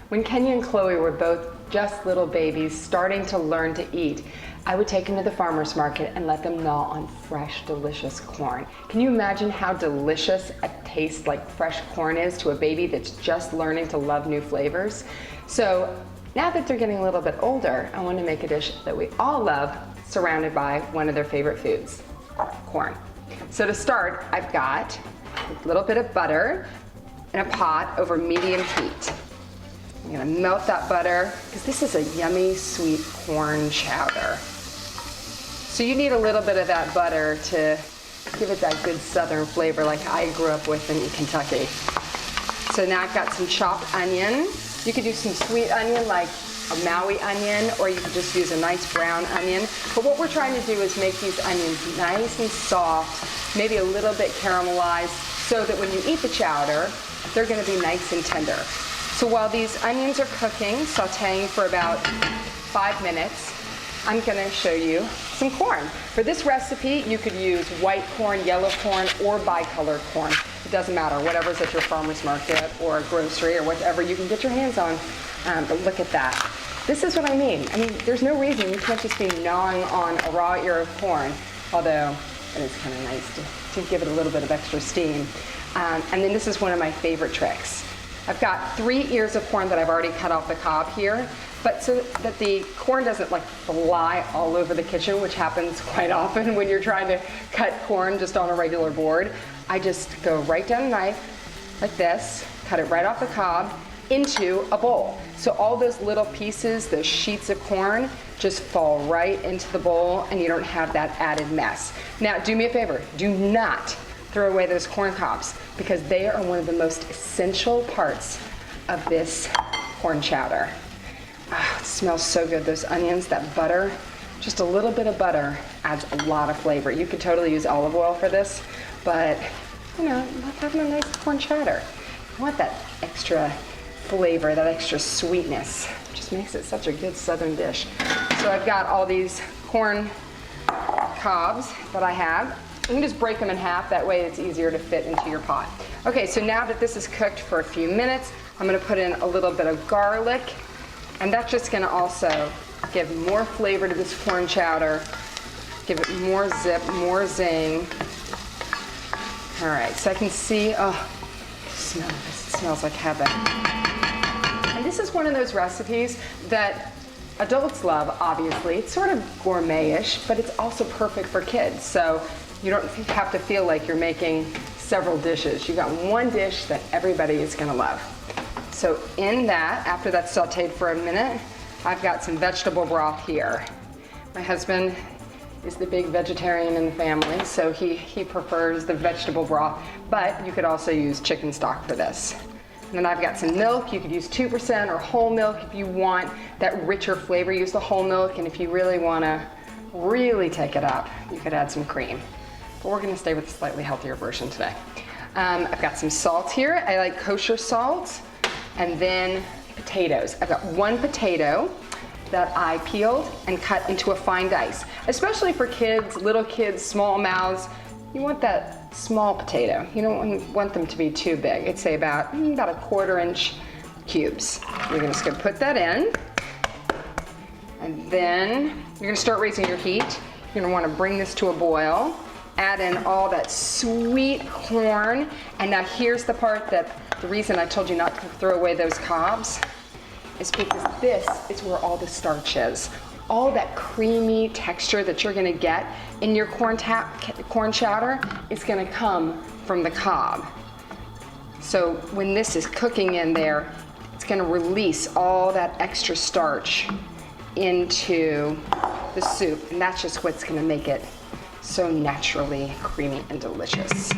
When Kenya and Chloe were both just little babies starting to learn to eat, I would take them to the farmer's market and let them gnaw on fresh, delicious corn. Can you imagine how delicious a taste like fresh corn is to a baby that's just learning to love new flavors? So now that they're getting a little bit older, I want to make a dish that we all love, surrounded by one of their favorite foods, corn. So to start, I've got a little bit of butter in a pot over medium heat. I'm gonna melt that butter, because this is a yummy, sweet corn chowder. So you need a little bit of that butter to give it that good southern flavor like I grew up with in Kentucky. So now I've got some chopped onion. You could use some sweet onion like a Maui onion, or you could just use a nice brown onion. But what we're trying to do is make these onions nice and soft, maybe a little bit caramelized, so that when you eat the chowder, they're gonna be nice and tender. So while these onions are cooking, sauteing for about 5 minutes, I'm gonna show you some corn. For this recipe, you could use white corn, yellow corn, or bicolored corn. It doesn't matter, whatever's at your farmer's market or grocery or whatever you can get your hands on. But look at that. This is what I mean. There's no reason you can't just be gnawing on a raw ear of corn, although it is kind of nice to give it a little bit of extra steam. And then this is one of my favorite tricks. I've got 3 ears of corn that I've already cut off the cob here, but so that the corn doesn't like fly all over the kitchen, which happens quite often when you're trying to cut corn just on a regular board, I just go right down a knife like this, cut it right off the cob into a bowl. So all those little pieces, those sheets of corn, just fall right into the bowl and you don't have that added mess. Now do me a favor, do not throw away those corn cobs, because they are one of the most essential parts of this corn chowder. Oh, it smells so good, those onions, that butter. Just a little bit of butter adds a lot of flavor. You could totally use olive oil for this, but you know, like having a nice corn chowder. You want that extra flavor, that extra sweetness. It just makes it such a good southern dish. So I've got all these corn cobs that I have. You can just break them in half, that way it's easier to fit into your pot. Okay, so now that this is cooked for a few minutes, I'm gonna put in a little bit of garlic, and that's just gonna also give more flavor to this corn chowder, give it more zip, more zing. All right, so I can see, oh, smell this, it smells like heaven. And this is one of those recipes that adults love, obviously. It's sort of gourmet-ish, but it's also perfect for kids. So you don't have to feel like you're making several dishes. You got one dish that everybody is gonna love. So in that, after that's sauteed for a minute, I've got some vegetable broth here. My husband is the big vegetarian in the family, so he prefers the vegetable broth, but you could also use chicken stock for this. And then I've got some milk. You could use 2% or whole milk if you want that richer flavor. Use the whole milk, and if you really wanna really take it up, you could add some cream. But we're gonna stay with a slightly healthier version today. I've got some salt here. I like kosher salt. And then potatoes. I've got 1 potato that I peeled and cut into a fine dice. Especially for kids, little kids, small mouths, you want that small potato. You don't want them to be too big. I'd say about a 1/4 inch cubes. You're just gonna put that in. And then you're gonna start raising your heat. You're gonna wanna bring this to a boil. Add in all that sweet corn. And now here's the part that the reason I told you not to throw away those cobs is because this is where all the starch is. All that creamy texture that you're gonna get in your corn chowder is gonna come from the cob. So when this is cooking in there, it's gonna release all that extra starch into the soup, and that's just what's gonna make it so naturally creamy and delicious.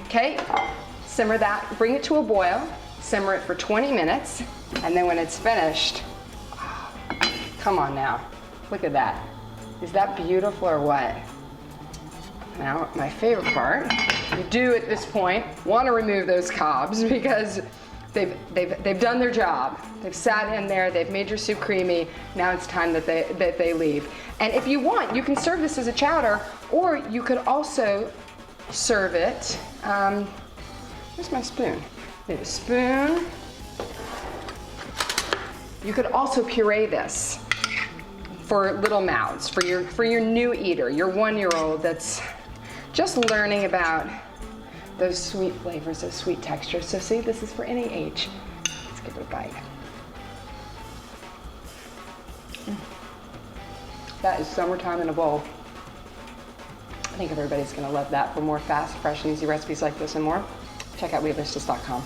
Okay, simmer that, bring it to a boil, simmer it for 20 minutes, and then when it's finished, oh, come on now, look at that. Is that beautiful or what? Now, my favorite part, you do at this point want to remove those cobs because they've done their job. They've sat in there, they've made your soup creamy. Now it's time that they leave. And if you want, you can serve this as a chowder, or you could also serve it. Where's my spoon? Need a spoon. You could also puree this for little mouths, for your new eater, your 1-year-old that's just learning about those sweet flavors, those sweet textures. So see, this is for any age. Let's give it a bite. That is summertime in a bowl. I think everybody's gonna love that. For more fast, fresh, and easy recipes like this and more, check out Weelicious.com.